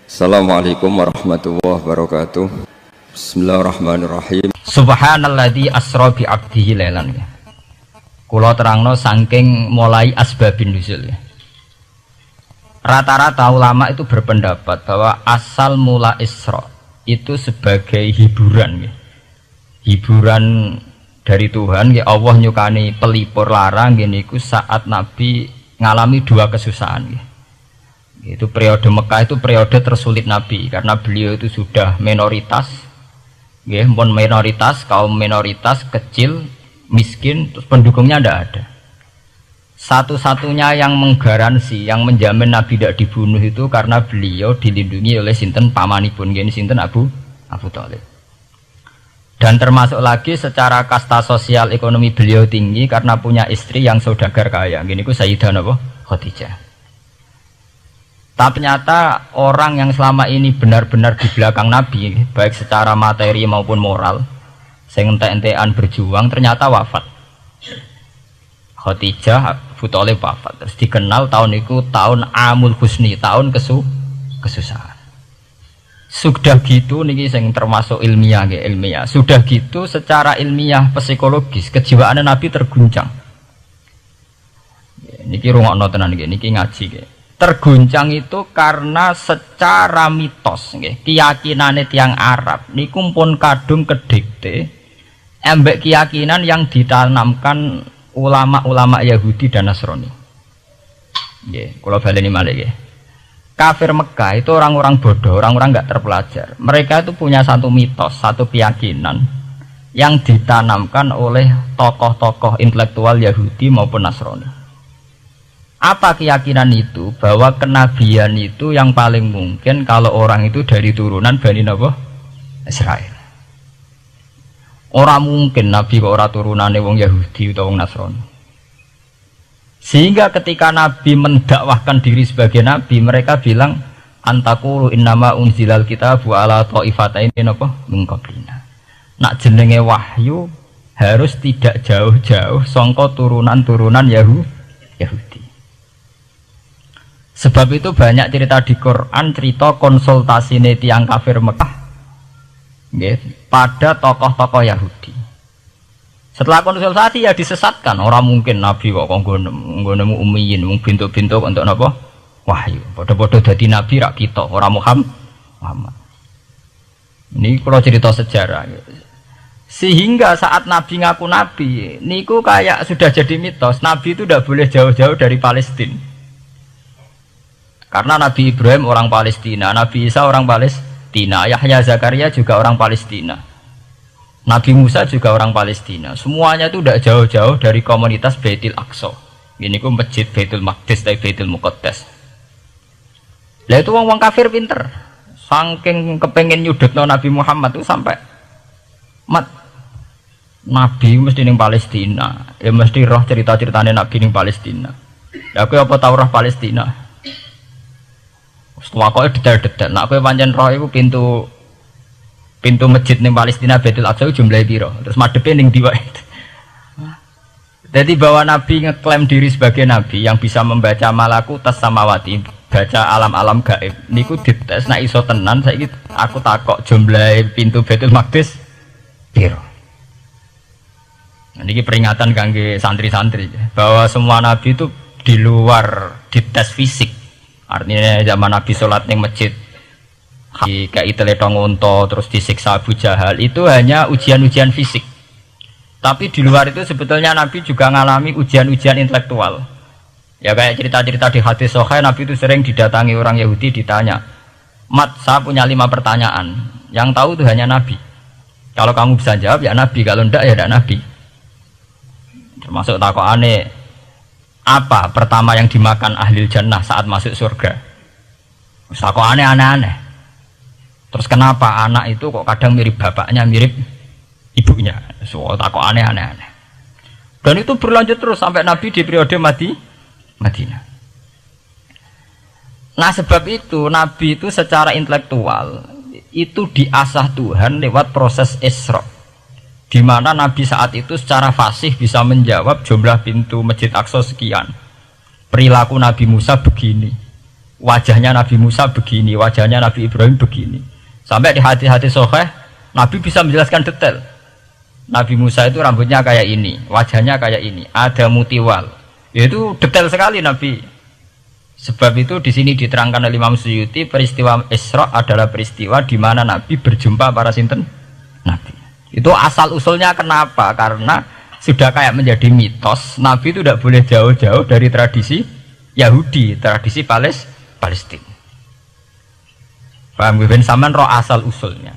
Assalamualaikum warahmatullahi wabarakatuh. Bismillahirrahmanirrahim. Subhanalladzi asra bi 'abdihi lailan. Kula terangno saking mulai asbabun nuzul. Rata-rata ulama itu berpendapat bahwa asal mula Isra itu sebagai hiburan. Hiburan dari Tuhan, Allah nyukani pelipur larang niku saat Nabi ngalami dua kesusahan. Itu periode Mekah itu periode tersulit Nabi karena beliau itu sudah minoritas, kaum minoritas kecil, miskin, terus pendukungnya tidak ada. Satu-satunya yang menggaransi, yang menjamin Nabi tidak dibunuh itu karena beliau dilindungi oleh sinten pamanipun, sinten Abu Thalib. Dan termasuk lagi secara kasta sosial ekonomi beliau tinggi karena punya istri yang saudagar kaya. Gini ku Sayyidah Khadijah. Tapi ternyata orang yang selama ini benar-benar di belakang Nabi, baik secara materi maupun moral, sing entek-entekan berjuang, ternyata wafat. Khadijah Abu Thalib wafat. Terus dikenal tahun itu tahun Amul Husni, tahun kesusahan. Sudah gitu niki sing termasuk ilmiah. Sudah gitu secara ilmiah psikologis kejiwaan Nabi terguncang. Niki rungokno tenan niki ngaji. Terguncang itu karena secara mitos keyakinane tiang Arab niku pun kadung kedikte embek keyakinan yang ditanamkan ulama-ulama Yahudi dan Nasrani. Nggih, kula baleni malih nggih. Kafir Mekah itu orang-orang bodoh, orang-orang enggak terpelajar. Mereka itu punya satu mitos, satu keyakinan yang ditanamkan oleh tokoh-tokoh intelektual Yahudi maupun Nasrani. Apa keyakinan itu? Bahwa kenabian itu yang paling mungkin kalau orang itu dari turunan Bani Israel. Orang mungkin Nabi kok ora turunane wong Yahudi atau wong Nasrani. Sehingga ketika Nabi mendakwahkan diri sebagai Nabi, mereka bilang antakulu innama unzilal kitabu ala ta'ifataini min qablina. Nak jenenge wahyu harus tidak jauh-jauh sangka turunan-turunan Yahudi. Sebab itu banyak cerita di Quran, cerita konsultasi tiang kafir Mekah pada tokoh-tokoh Yahudi. Setelah konsultasi ya disesatkan. Orang mungkin Nabi kok nemu ummiyin, bintuk-bintuk untuk apa? Wahyu. Bodoh-bodoh dadi Nabi rak kita, orang Muhammad. Ini kalau cerita sejarah. Sehingga saat Nabi ngaku Nabi, niku kayak sudah jadi mitos. Nabi itu tidak boleh jauh-jauh dari Palestina. Karena Nabi Ibrahim orang Palestina, Nabi Isa orang Palestina, Yahya Zakaria juga orang Palestina, Nabi Musa juga orang Palestina. Semuanya itu tidak jauh-jauh dari komunitas Baitul Aqsa. Ini ku masjid Baitul Maqdis atau Baitul Muqaddas. Lah itu wong kafir pinter, saking kepengen nyudutno Nabi Muhammad itu sampai Nabi mesti ning Palestina, ya mesti roh cerita-ceritane Nabi ning Palestina. Ya aku apa tau roh Palestina? Setelah kau detail-detail, nak kau pancen roh itu pintu masjid ning Palestina Baitul Aqsa jumlahnya piro, terus madhepe ning ndi wae. Jadi bahwa Nabi ngeklaim diri sebagai Nabi yang bisa membaca malakutas samawati, baca alam-alam gaib, niku dites nak iso tenan. Saiki aku takok jumlah pintu Baitul Maqdis piro. Niki peringatan kangge santri-santri bahwa semua Nabi itu di luar dites fisik. Artinya zaman Nabi sholat ning masjid kayak teletong unta terus disiksa Abu Jahal itu hanya ujian-ujian fisik. Tapi di luar itu sebetulnya Nabi juga mengalami ujian-ujian intelektual. Ya kayak cerita-cerita di hadis Sahih, Nabi itu sering didatangi orang Yahudi ditanya, "Mat, saya punya 5 pertanyaan. Yang tahu itu hanya Nabi. Kalau kamu bisa jawab ya Nabi, kalau enggak ya tidak Nabi." Termasuk takokane, apa pertama yang dimakan ahli jannah saat masuk surga? Kok aneh-aneh. Terus kenapa anak itu kok kadang mirip bapaknya, mirip ibunya? Soal kok aneh-aneh. Dan itu berlanjut terus sampai Nabi di periode Madinah. Nah sebab itu Nabi itu secara intelektual itu diasah Tuhan lewat proses Isra. Di mana Nabi saat itu secara fasih bisa menjawab jumlah pintu Masjid Aqsa sekian. Perilaku Nabi Musa begini. wajahnya Nabi Musa begini, wajahnya Nabi Ibrahim begini. Sampai di hati-hati sahih Nabi bisa menjelaskan detail. Nabi Musa itu rambutnya kayak ini, wajahnya kayak ini, ada mutiwal. Itu detail sekali Nabi. Sebab itu di sini diterangkan oleh Imam Suyuti, peristiwa Isra adalah peristiwa di mana Nabi berjumpa para sinten Nabi. Itu asal usulnya kenapa? Karena sudah kayak menjadi mitos, Nabi itu tidak boleh jauh-jauh dari tradisi Yahudi, tradisi Palestina. Paham ben sampean roh asal usulnya.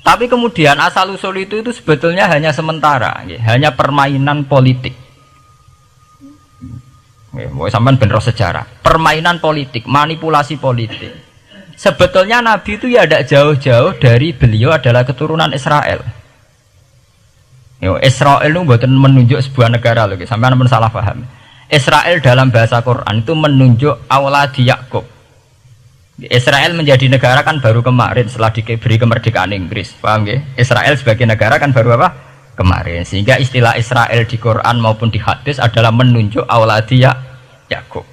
Tapi kemudian asal usul itu sebetulnya hanya sementara, hanya permainan politik. Mau sampean ben roh sejarah, permainan politik, manipulasi politik. Sebetulnya Nabi itu ya tidak jauh-jauh dari beliau adalah keturunan Israel. Israel itu bukan menunjuk sebuah negara loh, sampean pun salah paham. Israel dalam bahasa Quran itu menunjuk auladi Yakub. Israel menjadi negara kan baru kemarin setelah diberi kemerdekaan Inggris, paham ya? Israel sebagai negara kan baru apa? Kemarin. Sehingga istilah Israel di Quran maupun di hadis adalah menunjuk auladi Yakub.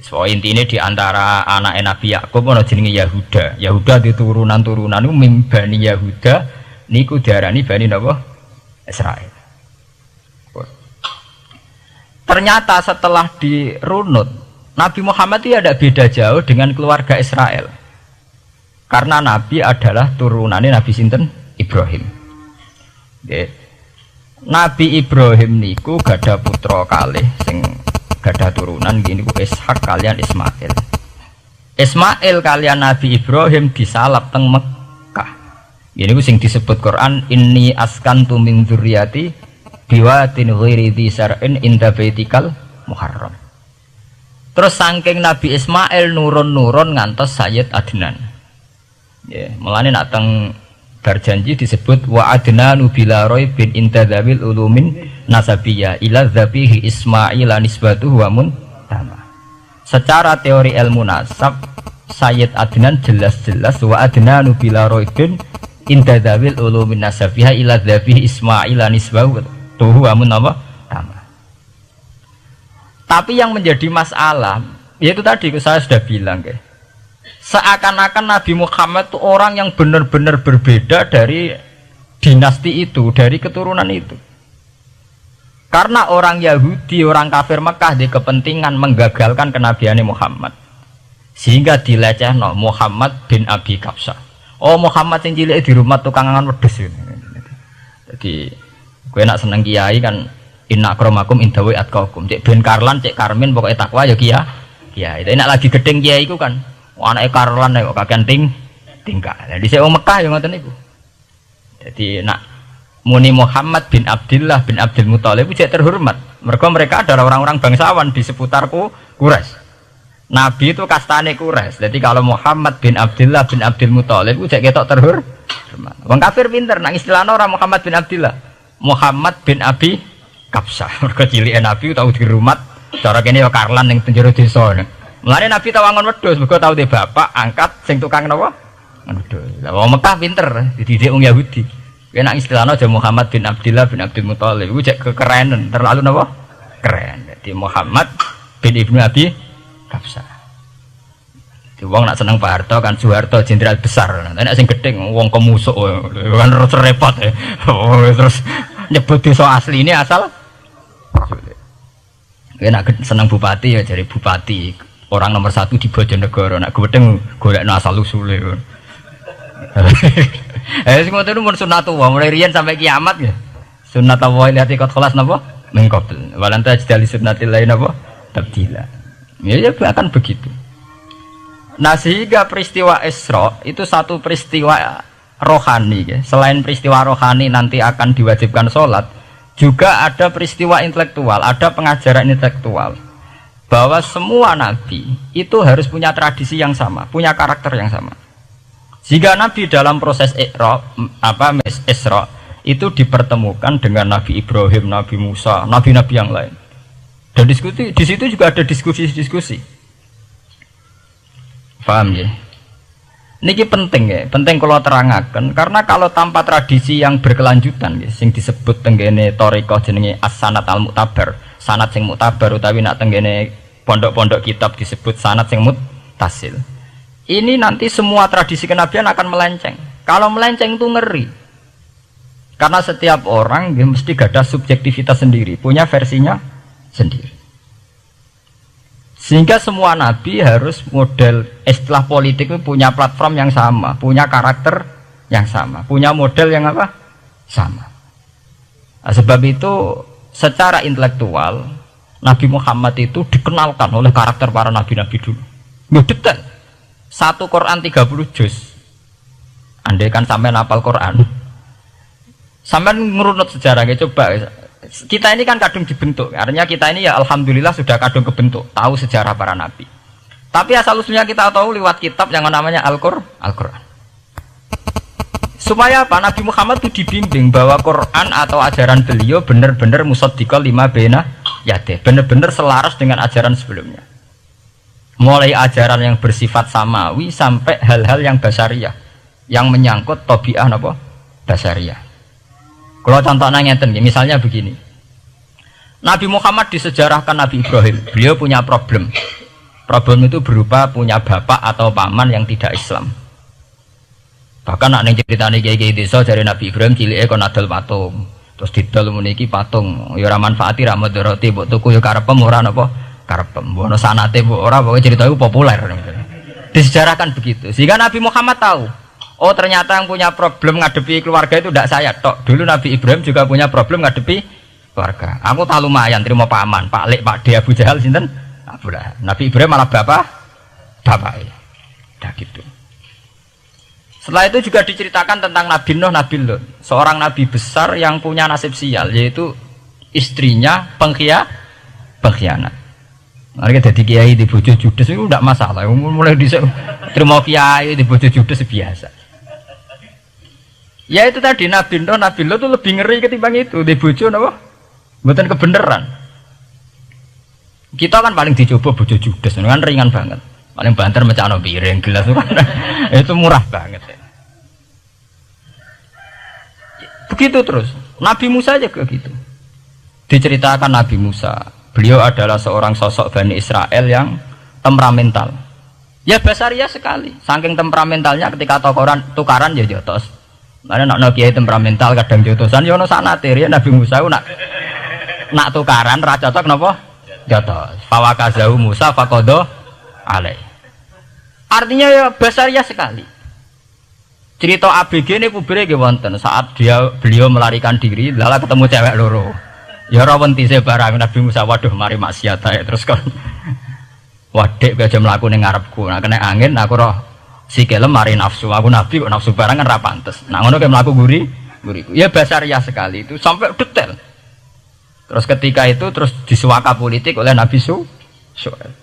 So intinya di antara anak Nabi Yakub ono jenenge Yahuda. Yahuda di turunan-turunan itu mimbani Yahuda niku diarani bani napa? Israel. Ternyata setelah dirunut Nabi Muhammad itu ada beda jauh dengan keluarga Israel. Karena Nabi adalah turunannya Nabi sinten Ibrahim. Nabi Ibrahim niku gada putra kalih sing gada turunan gini ku Ishak kalian Ismail. Ismail kalian Nabi Ibrahim disalap teng Mekah. Gini ku sing disebut Quran inni askantu min dzurriyyati biwatin ghairi dzi sar'in inda baitikal muharram. Terus saking Nabi Ismail nurun-nurun ngantos Sayyid Adnan. Ya, mulane nak teng berjanji disebut wa adnanu bila raibin intadzawil ulumin nasabiyya ila dzabihi Ismail nisbatuhu wa muntama. Secara teori ilmu nasab Sayyid Adnan jelas-jelas wa adnanu bila raibin intadzawil ulumin nasabiyya ila dzabihi Ismail nisbatuhu wa muntama. Tapi yang menjadi masalah, yaitu tadi saya sudah bilang, seakan-akan Nabi Muhammad itu orang yang benar-benar berbeda dari dinasti itu, dari keturunan itu. Karena orang Yahudi, orang kafir Mekah di kepentingan menggagalkan kenabian Muhammad, sehingga dilecehno Muhammad bin Abi Kabsah. Oh Muhammad yang cilik di rumah tukangan wedhus. Jadi, gue nak seneng kiai kan. Inna akramakum indawi atqakum. Cek ben Karlan, cek Karmin pokoknya takwa ya kia. Ya, itu enak lagi gedeng kiai iku kan. Anake Karlan kok kakean tingkah. Lah dhisik wong Mekah ya ngoten niku. Jadi nak muni Muhammad bin Abdullah bin Abdul Muthalib cek terhormat. Mereka adalah orang-orang bangsawan di seputar Quraisy. Nabi itu kastane Quraisy. Jadi kalau Muhammad bin Abdullah bin Abdul Muthalib cek ketok terhormat. Wong kafir pinter nang istilahna ora Muhammad bin Abdullah. Muhammad bin Abi Kabsah, mereka cilik Nabi tahu dirumat, cara kene ya Karlan yang penjara desa. Mulane Nabi tahu angon wedhus, mereka tahu de bapak angkat sing tukang napa? Wedhus. Lah wong Mekah pinter, dididik wong Yahudi. Kena istilahnya aja Muhammad bin Abdullah bin Abdul Muthalib, iku cek kekerenan, terlalu napa? Keren. Jadi Muhammad bin Ibnu Abi Kabsah. Di wong nak seneng Pak Harto kan Soeharto jenderal besar. Nek sing gedeng wong kemusuk kan repot ya. Terus nyebut desa asli ini asal nak seneng bupati ya jadi bupati orang nomor 1 di Bojonegoro nak gedeng golekno asal usule. Sing ngoten mun sunatullah mulai riyen sampai kiamat ya. Sunatullah liyati qad khalas napa? Mengqabl. Walanta jali sunnatil lain napa? Tabdila. Ya akan begitu. Nah sehingga peristiwa Isra itu satu peristiwa rohani ya. Selain peristiwa rohani nanti akan diwajibkan sholat, juga ada peristiwa intelektual, ada pengajaran intelektual bahwa semua nabi itu harus punya tradisi yang sama, punya karakter yang sama. Jika nabi dalam proses Isra itu dipertemukan dengan Nabi Ibrahim, Nabi Musa, nabi-nabi yang lain. Dan diskusi di situ juga ada diskusi-diskusi. Paham ya? Niki penting ya, penting kalau terangkan karena kalau tanpa tradisi yang berkelanjutan ya, sing disebut tenggene thariqah jenenge as-sanad al-mu'tabar, sanad sing mu'tabar utawi nak tenggene pondok-pondok kitab disebut sanad sing muttasil. Ini nanti semua tradisi kenabian akan melenceng. Kalau melenceng itu ngeri. Karena setiap orang dia mesti gada subjektivitas sendiri, punya versinya sendiri. Sehingga semua nabi harus model istilah politik itu punya platform yang sama, punya karakter yang sama, punya model yang apa? Sama. Nah, sebab itu secara intelektual Nabi Muhammad itu dikenalkan oleh karakter para nabi-nabi dulu. Detail. Satu Quran 30 juz. Andai kan sampai hafal Quran. Sampai ngurunut sejarahnya coba. Kita ini kan kadung dibentuk. Artinya kita ini ya alhamdulillah sudah kadung kebentuk, tahu sejarah para nabi. Tapi asal usulnya kita tahu lewat kitab yang namanya Al-Quran. Supaya apa? Nabi Muhammad itu dibimbing bahwa Quran atau ajaran beliau benar-benar musaddiqal lima baina yadeh, benar-benar selaras dengan ajaran sebelumnya. Mulai ajaran yang bersifat samawi sampai hal-hal yang basariyah, yang menyangkut tabi'ah apa? Basariyah. Kalau contohnya ngeten, misalnya begini. Nabi Muhammad disejarahkan Nabi Ibrahim, beliau punya problem. Problem itu berupa punya bapak atau paman yang tidak Islam. Bahkan nak neng ceritane kiai-kiai desa dari Nabi Ibrahim cilike kon adol patung. Terus didol meniki patung, ya ora manfaati ra mudarati, mbok tuku ya karepem ora napa karepem. Mbok ono sanate mbok ora, pokoke cerita itu populer. Disejarahkan begitu. Sehingga Nabi Muhammad tahu, oh ternyata yang punya problem ngadepi keluarga itu tidak saya tok. Dulu Nabi Ibrahim juga punya problem ngadepi keluarga. Aku tak lumayan terima paman, Pak Lek, Pak De, Abu Jahal sinten? Abu Lahab. Nabi Ibrahim malah bapak. Dah gitu. Setelah itu juga diceritakan tentang Nabi Nuh, Nabi Lut, seorang nabi besar yang punya nasib sial, yaitu istrinya pengkhianat. Mereka jadi kiai di bojo judes itu tidak masalah, mulai terima kiai di bojo judes biasa. Ya itu tadi Nabi Nuh, Nabi Lut itu lebih ngeri ketimbang itu di bojo apa? Bukan kebenaran. Kita kan paling dicoba bojo judes, kan ringan banget. Paling banter macam piring gelas itu murah banget ya. Begitu terus Nabi Musa juga gitu. Diceritakan Nabi Musa, beliau adalah seorang sosok Bani Israel yang temperamental. Ya basariah sekali. Saking temperamentalnya ketika tukaran ya jotos. Mana nak kiai temperamental kadang jotosan ya ono sanate ya Nabi Musa nak tukaran ra cocok napa jotos. Fawakazahu Musa faqada alai. Artinya ya basariah sekali. Cerita ABG ini kubire nggih wonten saat beliau melarikan diri lala ketemu cewek loro. Ya ora wenti se barang Nabi Musa, waduh mari maksiat ae terus kon. Wadek aja mlaku ning ngarepku. Nah kena angin aku roh sikile mari nafsu. Aku nabi kok nafsu barang kan ra pantes. Nah ngono ke mlaku guriku. Ya basariah sekali itu sampai detail. Terus ketika itu terus disuaka politik oleh Nabi Syuaib.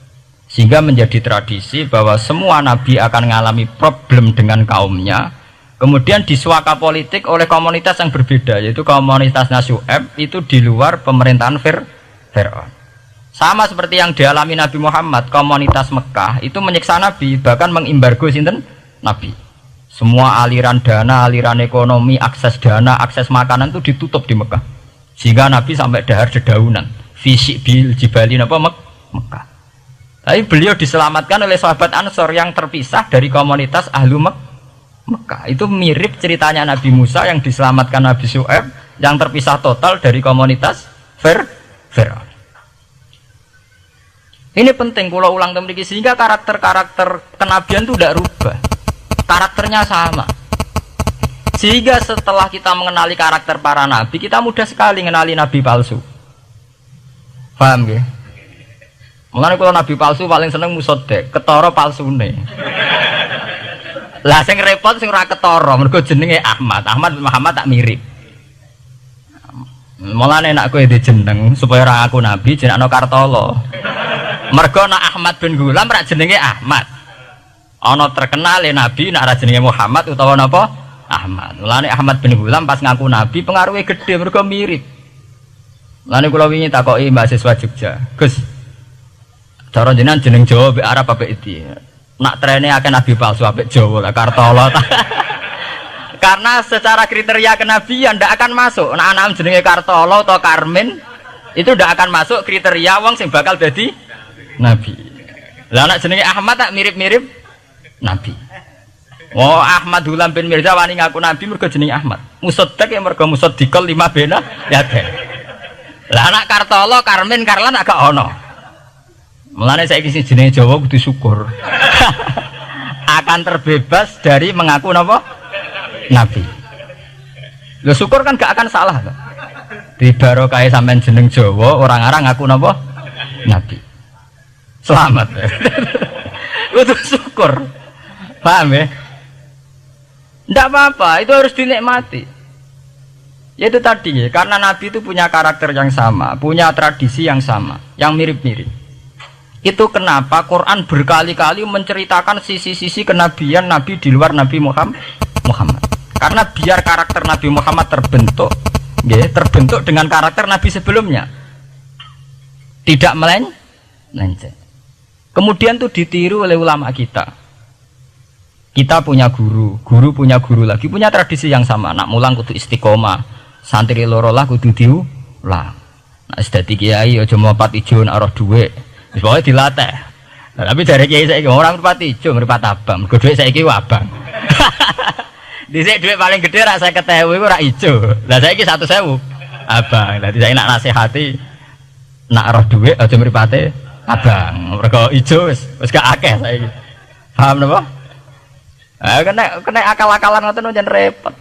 Sehingga menjadi tradisi bahwa semua nabi akan mengalami problem dengan kaumnya, kemudian disuaka politik oleh komunitas yang berbeda, yaitu komunitas Syuaib itu di luar pemerintahan Fir'aun. Sama seperti yang dialami Nabi Muhammad, komunitas Mekah itu menyiksa Nabi, bahkan mengimbargo sinten Nabi. Semua aliran dana, aliran ekonomi, akses dana, akses makanan itu ditutup di Mekah. Sehingga Nabi sampai dahar dedaunan, fisik bil jibalin apa Mekah. Tapi beliau diselamatkan oleh sahabat Ansor yang terpisah dari komunitas Ahlu Mekah. Itu mirip ceritanya Nabi Musa yang diselamatkan Nabi Syuaib yang terpisah total dari komunitas Fir'aun. Ini penting kalau ulang temriki sehingga karakter-karakter kenabian itu tidak rubah. Karakternya sama. Sehingga setelah kita mengenali karakter para nabi, kita mudah sekali mengenali nabi palsu. Paham ya? Mulane kalau nabi palsu paling seneng musodek, ketara palsune. Lah sing repot sing ora ketara, mergo jenenge Ahmad. Ahmad Muhammad tak mirip. Mulane nek kowe jeneng supaya ora aku nabi jenengno Kartolo. Mergo nek Ahmad bin Gulam ora jenenge Ahmad. Ana terkenal nabi nek ora jenenge Muhammad utawa napa? Ahmad. Mulane Ahmad bin Gulam pas ngaku nabi pengaruhe gede mergo mirip. Mulane kula wingi takoki mahasiswa Jogja, Gus, cara jenengan jeneng Jawa mbek Arab apa iki? Nak trene akeh nabi palsu apik Jawa lah Kartolo. Karena secara kriteria kenabian ndak akan masuk. Nak anak jenenge Kartolo atau Karmin itu ndak akan masuk kriteria wong sing bakal dadi Nabi. Lah anak jenenge Ahmad tak mirip-mirip Nabi. Oh Ahmad Hulam bin Mirza wani ngaku Nabi mergo jenenge Ahmad. Musaddiq ya mergo musaddiqal lima bena ya teh. Lah anak Kartolo, Karmin, Karlan agak ono. Mulane saiki sing jenenge Jawa kudu syukur. Akan terbebas dari mengaku napa? Nabi. Lho syukur kan gak akan salah to. Di barokah sampean jeneng Jawa orang-orang ngaku napa? Nabi. Selamat. Kudu syukur. Paham ya? Tidak apa-apa, itu harus dinikmati. Ya itu tadi ya, karena Nabi itu punya karakter yang sama, punya tradisi yang sama, yang mirip-mirip. Itu kenapa Quran berkali-kali menceritakan sisi-sisi kenabian Nabi di luar Nabi Muhammad. Karena biar karakter Nabi Muhammad terbentuk, ya, terbentuk dengan karakter Nabi sebelumnya. Tidak melenceng. Kemudian itu ditiru oleh ulama kita. Kita punya guru punya guru lagi, punya tradisi yang sama. Nak mulang kudu istiqomah, santri loro lah kudu diulang. Nah, sedati kiai aja mau pati ijo nak roh dhuwit. Wis pokoke dilatih. Nah, tapi dari kiai saiki orang pati ijo mripat abang, mergo dhuwit saiki abang. Dhisik dhuwit paling gedhe rak 50.000 iku rak ijo. Lah saiki 100.000 abang. Dadi saiki nak nasihati nak roh dhuwit aja mripate abang. Mergo ijo wis gak akeh saiki. Paham napa? Kena akal-akalan ngoten njen repot.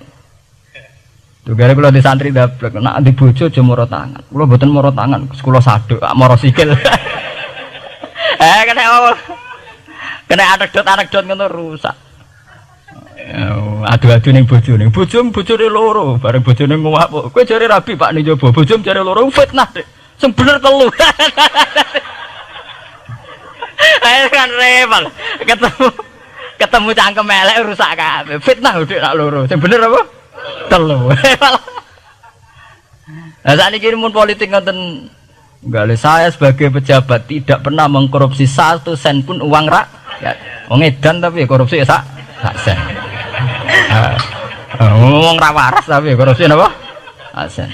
Tuh gara kula di santri dablek, nek di bojo aja moro tangan. Kula mboten moro tangan, kula saduk, moro sikil. Kena anekdot ngono rusak. Adu-adu ning bojone. Bojone loro, bareng bojone nguwak. Kowe jare rabi Pak ning njaba, bojone jare loro fitnah. Sing bener telu. Ayo kan repot. Ketemu cangkem elek rusak kabeh. Fitnah udah nak loro. Sing bener apa? Telu. Lah sakniki mun politik ngoten nggale saya sebagai pejabat tidak pernah mengkorupsi 1 sen pun uang rakyat. Wong edan tapi korupsi ya sak sen. Ngomong ra waras tapi korupsi napa? Sak sen.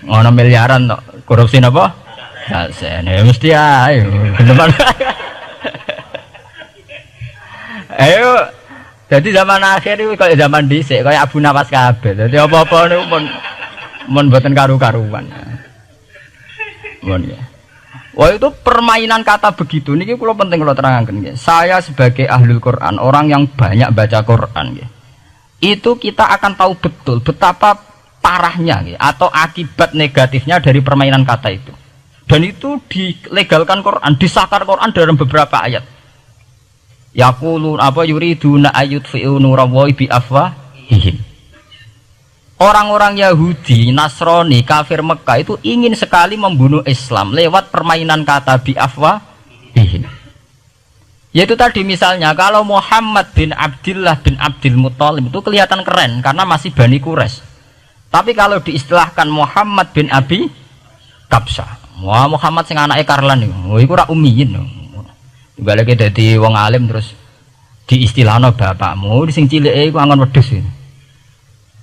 Ngono miliaran tok. Korupsi napa? Sak sen. Ya mesti ae. Geneman. Ayo, jadi zaman akhir itu kayak zaman dhisik, kayak Abu Nawas kabeh. Jadi apa-apa niku mun mboten karu-karuan. Mun ya. Wah itu permainan kata begitu niki kula penting kula terangaken nggih. Saya sebagai ahlul Quran, orang yang banyak baca Quran nggih. Itu kita akan tahu betul betapa parahnya nggih atau akibat negatifnya dari permainan kata itu. Dan itu dilegalkan Quran, disahkan Quran dalam beberapa ayat. Yaqulun apa yuriduna ayutfi'u nurallahi bi afwahihim. Orang-orang Yahudi, Nasrani, kafir Mekah itu ingin sekali membunuh Islam lewat permainan kata bi afwahihim. Yaitu tadi misalnya kalau Muhammad bin Abdullah bin Abdul Muthalib itu kelihatan keren karena masih Bani Quraisy. Tapi kalau diistilahkan Muhammad bin Abi Kabsah, wah Muhammad sing anake Karlan iku ora ummiyin. Juga lagi dari wong alim terus diistilahno bapakmu di sing cilike iku angon wedhus.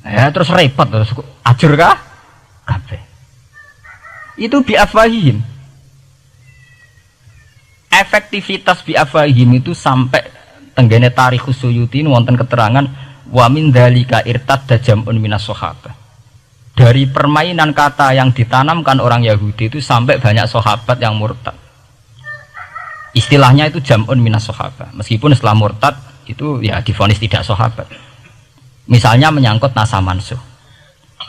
Ya terus repot terus ajur kah? Kabeh. Itu bi afwahihim. Efektivitas bi afwahihim itu sampai tenggene Tarikhus Suyuti wonten keterangan wa min dzalika irtadda jam'un minas sahabah. Dari permainan kata yang ditanamkan orang Yahudi itu sampai banyak sahabat yang murtad. Istilahnya itu jam'un minas sahabah. Meskipun setelah murtad itu ya divonis tidak sahabat. Misalnya menyangkut nasa mansuh.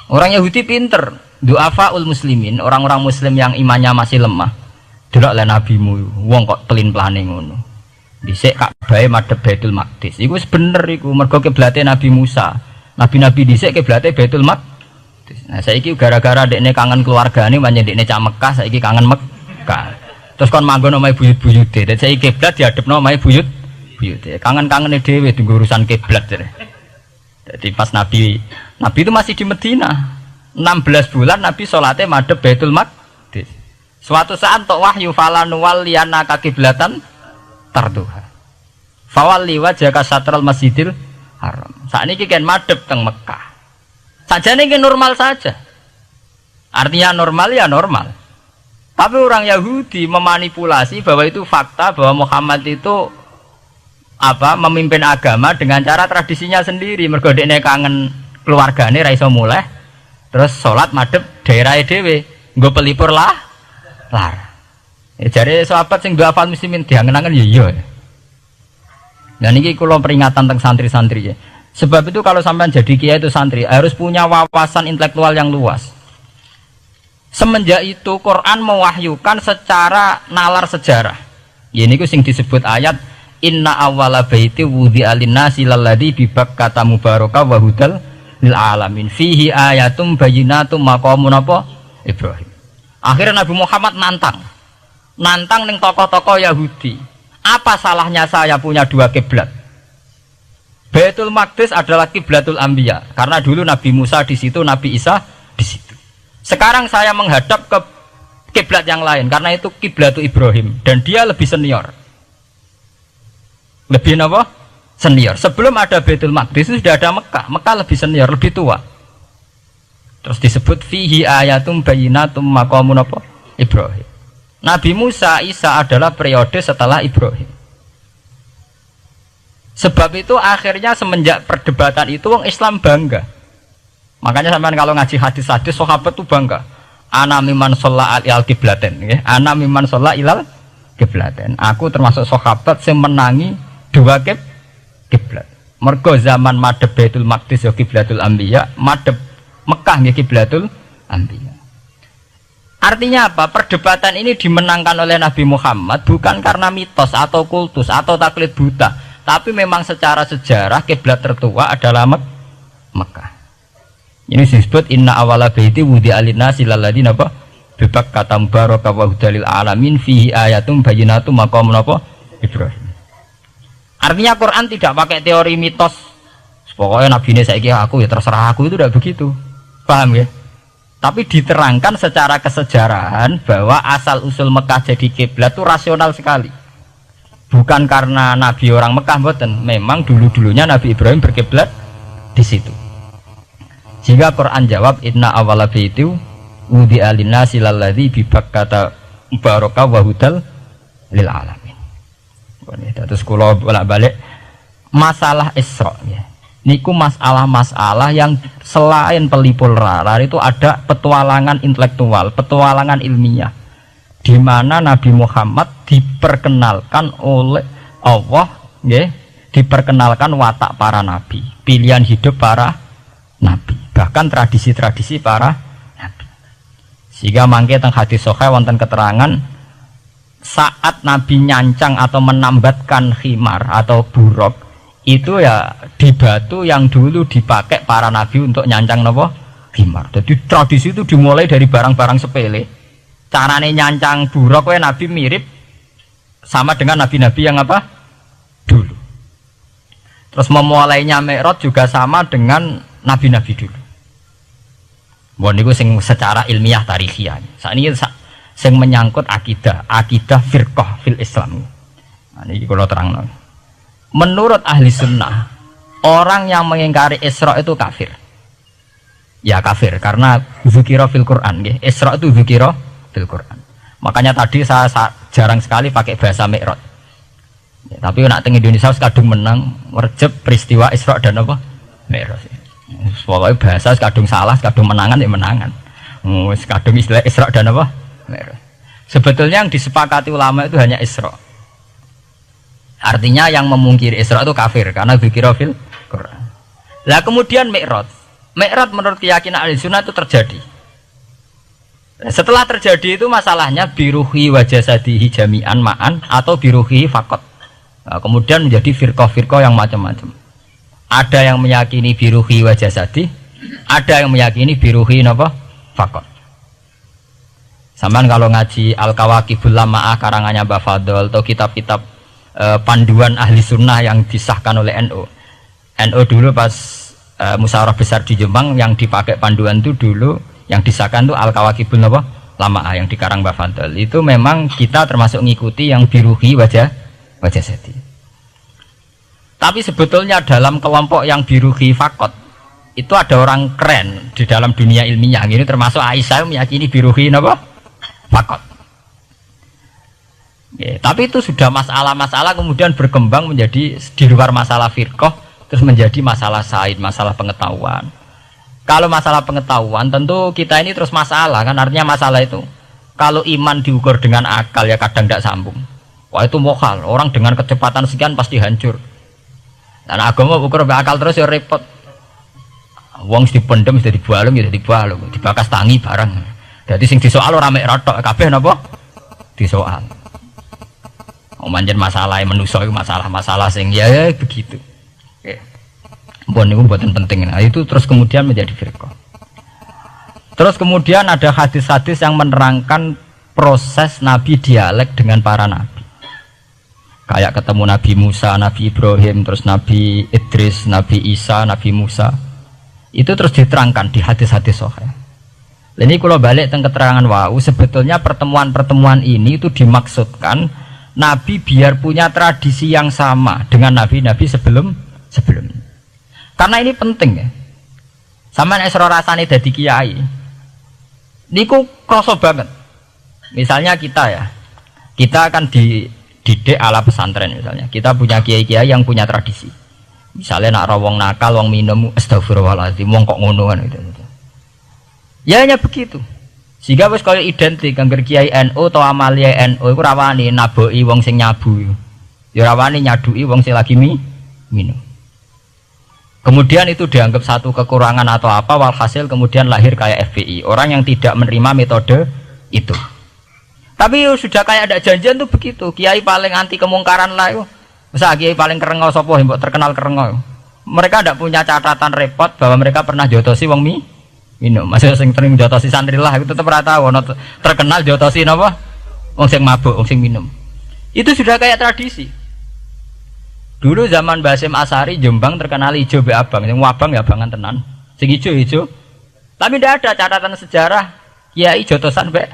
Orang Yahudi pinter, du'afaul muslimin, orang-orang muslim yang imannya masih lemah. Delok le nabimu, wong kok pelin-pelane ngono. Dhisik Ka'bah madhep Baitul Maqdis. Iku wis bener iku, mergo kiblate Nabi Musa. Nabi-nabi dhisik kiblate Baitul Maqdis. Nah, saiki gara-gara dekne kangen keluargane manjen dekne cak Mekah, saiki kangen Mekah. Terus kon manggon omahe buyut-buyute. Dadi saiki kiblat dihadepno omahe buyut-buyute. Kangen-kangene dhewe dienggo urusan kiblat jare. Jadi pas Nabi itu masih di Medina. 16 bulan Nabi salate madhep Baitul Maqdis. Suatu saat tok wahyu falanu walliyana kiblatan tarduha. Fawalli wajhaka satral Masjidil Haram. Sakniki kan madhep teng Mekah. Sajane iki normal saja. Artinya normal ya normal. Tapi orang Yahudi memanipulasi bahwa itu fakta, bahwa Muhammad itu memimpin agama dengan cara tradisinya sendiri. Mergo dekne kangen keluargane ra iso muleh. Terus salat madhep daerahe dhewe, nggo pelipur lar. Ya jare sahabat sing do hafal muslimin diangen-angen ya iya. Nah niki kula peringatan tentang santri-santri ya. Sebab itu kalau sampean jadi kiai itu santri harus punya wawasan intelektual yang luas. Semenjak itu Quran mewahyukan secara nalar sejarah. Ya niku sing disebut ayat inna awwala baiti wudi'a lin-nasi lalladzi bi Bakkata mubaraka wa hudal lil alamin fihi ayatum bayyinatum maqamun apa Ibrahim. Akhirnya Nabi Muhammad nantang ning tokoh-tokoh Yahudi. Apa salahnya saya punya dua kiblat? Baitul Maqdis adalah kiblatul anbiya karena dulu Nabi Musa di situ, Nabi Isa di situ. Sekarang saya menghadap ke kiblat yang lain karena itu kiblatul Ibrahim dan dia lebih senior. Lebih apa? Senior. Sebelum ada Baitul Maqdis itu sudah ada Mekah. Mekah lebih senior, lebih tua. Terus disebut fihi ayatum bayyinatum maqamun apa? Ibrahim. Nabi Musa, Isa adalah periode setelah Ibrahim. Sebab itu akhirnya semenjak perdebatan itu orang Islam bangga. Makanya sampean kalau ngaji hadis-hadis sahabat itu bangga. Ana mimman shalla al qiblaten, nggih. Ana mimman shalla ilal qiblaten. Aku termasuk sahabat yang menangi dua kiblat. Mergo zaman madhep Baitul Maqdis ya kiblatul anbiya, madhep Mekah nggih kiblatul anbiya. Artinya apa? Perdebatan ini dimenangkan oleh Nabi Muhammad bukan karena mitos atau kultus atau taklid buta, tapi memang secara sejarah kiblat tertua adalah Mekah. Ini disebut inna awwala baiti wudi'a lin-nasi lalladzi napa bi Bakkata mubaraka wa hudalil alamin fihi ayatum bayyinatum maqamun apa Ibrahim. Artinya Quran tidak pakai teori mitos. Pokoknya Nabi ini saiki aku ya terserah aku, itu tidak begitu. Paham ya? Tapi diterangkan secara kesejarahan bahwa asal usul Mekah jadi kiblat itu rasional sekali. Bukan karena Nabi orang Mekah, mboten. Memang dulu-dulunya Nabi Ibrahim berkiblat di situ. Sehingga Quran jawab inna awwala baiti wudi'a lin-nasi lalladzi bi Bakkata mubaraka wa hudal lil alamin. Terus kula bolak-balik masalah Isra ya. Niku masalah-masalah yang selain pelipur lara itu ada petualangan intelektual, petualangan ilmiah, di mana Nabi Muhammad diperkenalkan oleh Allah, ya, diperkenalkan watak para nabi, pilihan hidup para nabi, bahkan tradisi-tradisi para nabi. Sehingga mangke teng hadis sahih wonten keterangan saat Nabi nyancang atau menambatkan khimar atau buruk itu ya di batu yang dulu dipakai para nabi untuk nyancang nopo khimar. Jadi tradisi itu dimulai dari barang-barang sepele. Carane nyancang buruk we nabi mirip sama dengan nabi-nabi yang apa dulu. Terus memulainya Mi'raj juga sama dengan nabi-nabi dulu. Bon niku sing secara ilmiah tarikhiyah. Saat ini sing menyangkut akidah firqah fil Islam. Nah niki kula terangno. Menurut ahli sunnah, orang yang mengingkari Isra itu kafir. Ya kafir, karena dzikra fil Quran. Isra itu dzikra fil Quran. Makanya tadi saya jarang sekali pakai bahasa Mi'raj. Ya, tapi nak teng Indonesia kadung menang merjep peristiwa Isra dan apa Mi'raj. Pokoknya bahasa kadung salah, kadung menangan ya menangan. Kadung istilah Isra dan apa Mi'raj. Sebetulnya yang disepakati ulama itu hanya Isra. Artinya yang memungkiri Isra itu kafir karena dzikra fil Quran. Lah kemudian Mi'raj menurut keyakinan ahli sunnah itu terjadi. Setelah terjadi itu masalahnya biruhi wa jasadihi jami'an ma'an atau biruhi faqat. Nah, kemudian menjadi firqah-firqah yang macam-macam. Ada yang meyakini biruhi wa jasadi, ada yang meyakini biruhi napa faqat. Saman kalau ngaji Al-Kawakibul Lama'ah karangannya Mbah Fadl atau kitab-kitab panduan ahli sunnah yang disahkan oleh NU dulu pas musyawarah besar di Jemang yang dipakai panduan itu dulu yang disahkan itu Al-Kawakibul Lama'ah yang dikarang Mbah Fadl. Itu memang kita termasuk ngikuti yang biruhi wajah sedi. Tapi sebetulnya dalam kelompok yang biruhi fakot itu ada orang keren di dalam dunia ilmiah ini, termasuk Aisyah meyakini biruhi fakot. Ya, tapi itu sudah masalah-masalah kemudian berkembang menjadi di luar masalah firqah, terus menjadi masalah said, masalah pengetahuan. Kalau masalah pengetahuan tentu kita ini terus masalah kan, artinya masalah itu kalau iman diukur dengan akal ya kadang tidak sambung. Wah itu mokal, orang dengan kecepatan sekian pasti hancur. Dan agama ukur akal terus ya repot. Wong dipendem sudah dibalung ya dibalung, dibakas tangi barang. Jadi sing disoal ora mek rotok kabeh napa? Disoal. Manjen masalah manusia itu masalah-masalah sing ya begitu. Oke. Bon niku mboten penting. Nah, itu terus kemudian menjadi firqah. Terus kemudian ada hadis-hadis yang menerangkan proses Nabi dialek dengan para nabi. Kayak ketemu Nabi Musa, Nabi Ibrahim, terus Nabi Idris, Nabi Isa, Nabi Musa. Itu terus diterangkan di hadis-hadis sahih. Ini kalau balik tentang keterangan wau, sebetulnya pertemuan-pertemuan ini itu dimaksudkan Nabi biar punya tradisi yang sama dengan nabi-nabi sebelumnya. Karena ini penting ya. Sama nek sira rasane dadi kiai. Niku krasa banget. Misalnya kita ya. Kita akan dididik ala pesantren misalnya. Kita punya kiai-kiai yang punya tradisi. Misalnya nak rawong nakal, wong minum astagfirullahaladzim, wong kok ngono kan gitu. Ya hanya begitu. Sehingga wis kaya identik angger kiai NU atau amalia NU iku rawani naboki wong sing nyabu. Ya rawani nyaduki wong sing lagi minum. Kemudian itu dianggap satu kekurangan atau apa, walhasil kemudian lahir kayak FPI, orang yang tidak menerima metode itu. Tapi sudah kayak ada janjian tuh begitu. Kiai paling anti kemungkaran lah itu. Masa kiai paling kerengo sapa mbok terkenal kerengo. Mereka tidak punya catatan repot bahwa mereka pernah jotosi wong minum. Masih sing sering jotosi santri lah itu tetap rata wono terkenal jotosi napa? Wong sing mabuk, wong sing minum. Itu sudah kayak tradisi. Dulu zaman Basim Asari Jombang terkenal ijo be abang, sing wabang ya abangan tenan. Sing ijo. Tapi tidak ada catatan sejarah kiai jotosan be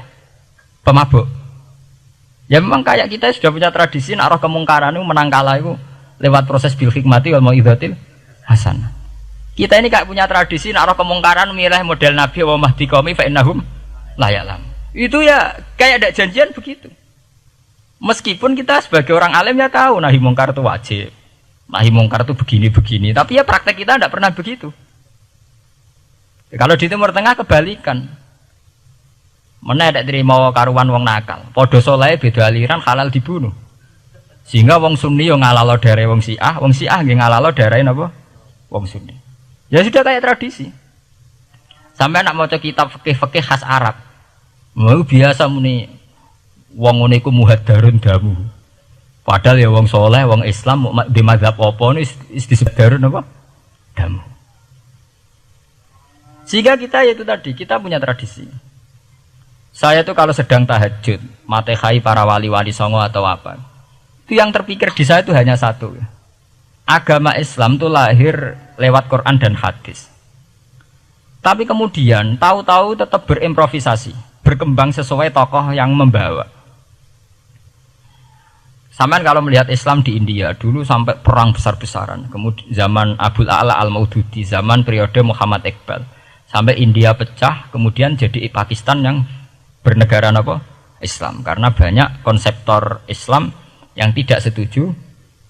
pemabuk. Ya memang kayak kita sudah punya tradisi nak roh kemungkaran itu menang kalah itu lewat proses bil hikmati wal mau'izatil hasanah. Kita ini kayak punya tradisi nak roh kemungkaran milih model Nabi wa mahdi qaumi fa innahum la ya'lam. Itu ya kayak ada janjian begitu. Meskipun kita sebagai orang alim ya tahu nahi mungkar itu wajib. Nahi mungkar itu begini-begini, tapi ya praktek kita tidak pernah begitu. Ya, kalau di Timur Tengah kebalikan. Mana ada terima karuan wong nakal. Podo soleh beda aliran halal dibunuh. Sehingga wong Sunni yo ngalalo daerah wong Syiah nggih ngalalo daerah napa? Wong Sunni. Ya sudah kayak tradisi. Sampai nak maca kitab fikih-fikih khas Arab. Mau biasa muni wong ngene iku muhaddarun damu. Padahal ya wong soleh, wong Islam di mazhab apa ini disebut darun apa? Damu. Sehingga kita itu tadi, kita punya tradisi. Saya tuh kalau sedang tahajud, matehai para wali-wali songo atau apa, itu yang terpikir di saya itu hanya satu. Agama Islam itu lahir lewat Quran dan hadis. Tapi kemudian tahu-tahu tetap berimprovisasi, berkembang sesuai tokoh yang membawa. Samaan kalau melihat Islam di India dulu sampai perang besar-besaran, kemudian zaman Abul A'la Al-Maududi, zaman periode Muhammad Iqbal, sampai India pecah, kemudian jadi Pakistan yang bernegara apa? Islam, karena banyak konseptor Islam yang tidak setuju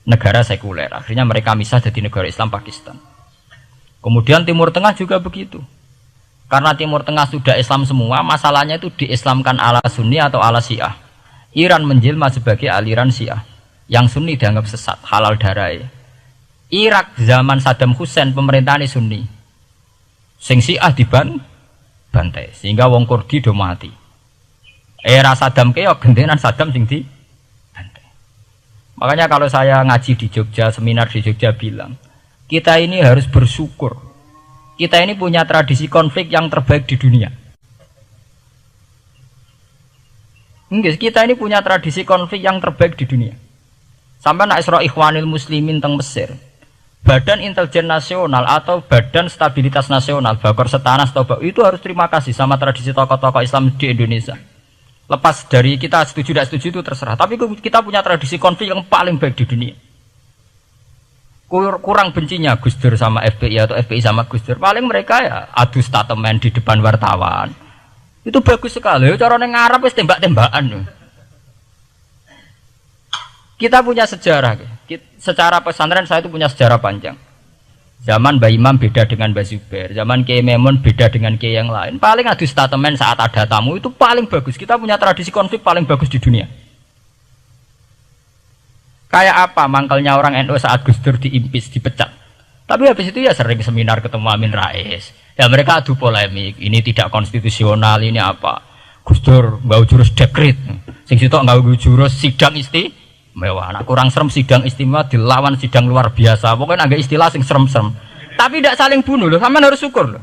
negara sekuler. Akhirnya mereka misah jadi negara Islam Pakistan. Kemudian Timur Tengah juga begitu. Karena Timur Tengah sudah Islam semua, masalahnya itu diislamkan ala Sunni atau ala Syiah. Iran menjelma sebagai aliran Syiah. Yang Sunni dianggap sesat, halal darah. Irak zaman Saddam Hussein pemerintahan Sunni. Sing Syiah dibantai, sehingga wong Kurdi do mati. Era Saddam keok gendenan Saddam sing dibantai. Makanya kalau saya ngaji di Jogja, seminar di Jogja bilang, kita ini harus bersyukur. Kita ini punya tradisi konflik yang terbaik di dunia. Enggak, kita ini punya tradisi konflik yang terbaik di dunia. Sampai nak Isra Ikhwanil Muslimin teng Mesir, Badan Intelijen Nasional atau Badan Stabilitas Nasional, Bakor Setanas atau itu harus terima kasih sama tradisi tokoh-tokoh Islam di Indonesia. Lepas dari kita setuju tidak setuju itu terserah. Tapi kita punya tradisi konflik yang paling baik di dunia. Kurang bencinya Gus Dur sama FPI atau FPI sama Gus Dur. Paling mereka ya adu statement di depan wartawan. Itu bagus sekali. Cara nang Arab wis tembak-tembakan. Kita punya sejarah. Secara pesantren saya itu punya sejarah panjang. Zaman Mbah Imam beda dengan Mbah Zubair, zaman Kiai Memun beda dengan Kiai yang lain. Paling adu statement saat ada tamu itu paling bagus. Kita punya tradisi konflik paling bagus di dunia. Kayak apa mangkalnya orang NU saat Gus Dur diimpis, dipecat. Tapi habis itu ya sering seminar ketemu Amin Rais. Ya mereka adu polemik, ini tidak konstitusional, ini apa. Gus Dur nggak jurus dekret. Sing sitok nggak jurus sidang mewah, anak kurang serem sidang istimewa dilawan sidang luar biasa. Pokoknya agak istilah sing serem-serem. Tapi tidak saling bunuh loh, sampean harus syukur loh.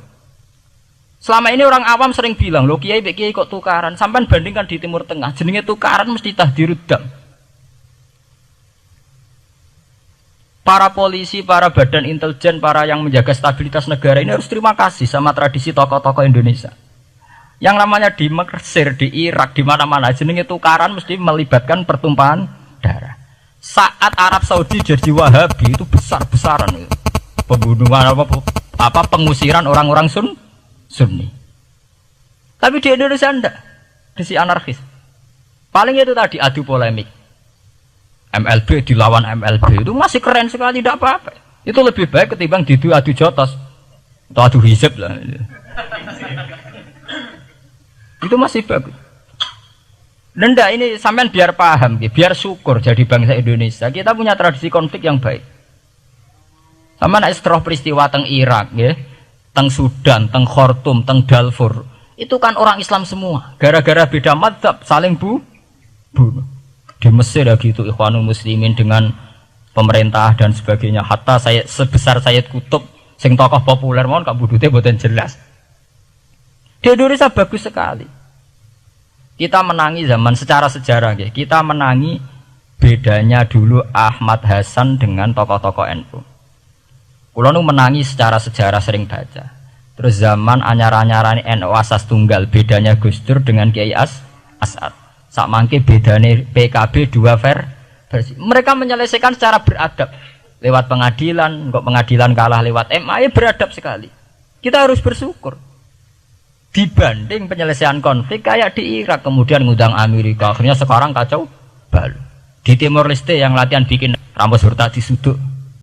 Selama ini orang awam sering bilang, loh kiai kok tukaran. Sampean bandingkan di Timur Tengah, jenenge tukaran mesti tahdirudam. Para polisi, para badan intelijen, para yang menjaga stabilitas negara ini harus terima kasih sama tradisi tokoh-tokoh Indonesia. Yang namanya di Mesir, di Irak, di mana-mana jenenge tukaran mesti melibatkan pertumpahan darah. Saat Arab Saudi jadi Wahabi itu besar-besaran itu. Pembunuhan apa pengusiran orang-orang Sunni. Tapi di Indonesia enggak. Disi anarkis. Paling itu tadi adu polemik. MLB dilawan MLB itu masih keren sekali, tidak apa-apa. Itu lebih baik ketimbang adu jotos atau adu hizib lah. Itu masih bagus. Nenda ini sampean biar paham, biar syukur jadi bangsa Indonesia. Kita punya tradisi konflik yang baik. Sama nak setelah peristiwa teng Irak, teng Sudan, teng Khartoum, teng Darfur, itu kan orang Islam semua. Gara-gara beda mazhab saling bunuh. Di Mesir ya gitu, Ikhwanul Muslimin dengan pemerintah dan sebagainya. Hatta saya sebesar Sayyid Qutb, sing tokoh populer mohon kabudute boten jelas. Di Indonesia bagus sekali. Kita menangi zaman secara sejarah, kita menangi bedanya dulu Ahmad Hasan dengan tokoh-tokoh NU. Kulo nu menangi secara sejarah sering baca. Terus zaman anyar-anyarane NU asas tunggal, bedanya Gus Dur dengan Kiai As'ad. Sak mangke bedane PKB dua versi. Mereka menyelesaikan secara beradab. Lewat pengadilan, kok pengadilan kalah lewat MA, beradab sekali. Kita harus bersyukur. Dibanding penyelesaian konflik kayak di Irak, kemudian ngundang Amerika, akhirnya sekarang kacau balau. Di Timor Leste yang latihan bikin Ramos Hurtadi suduk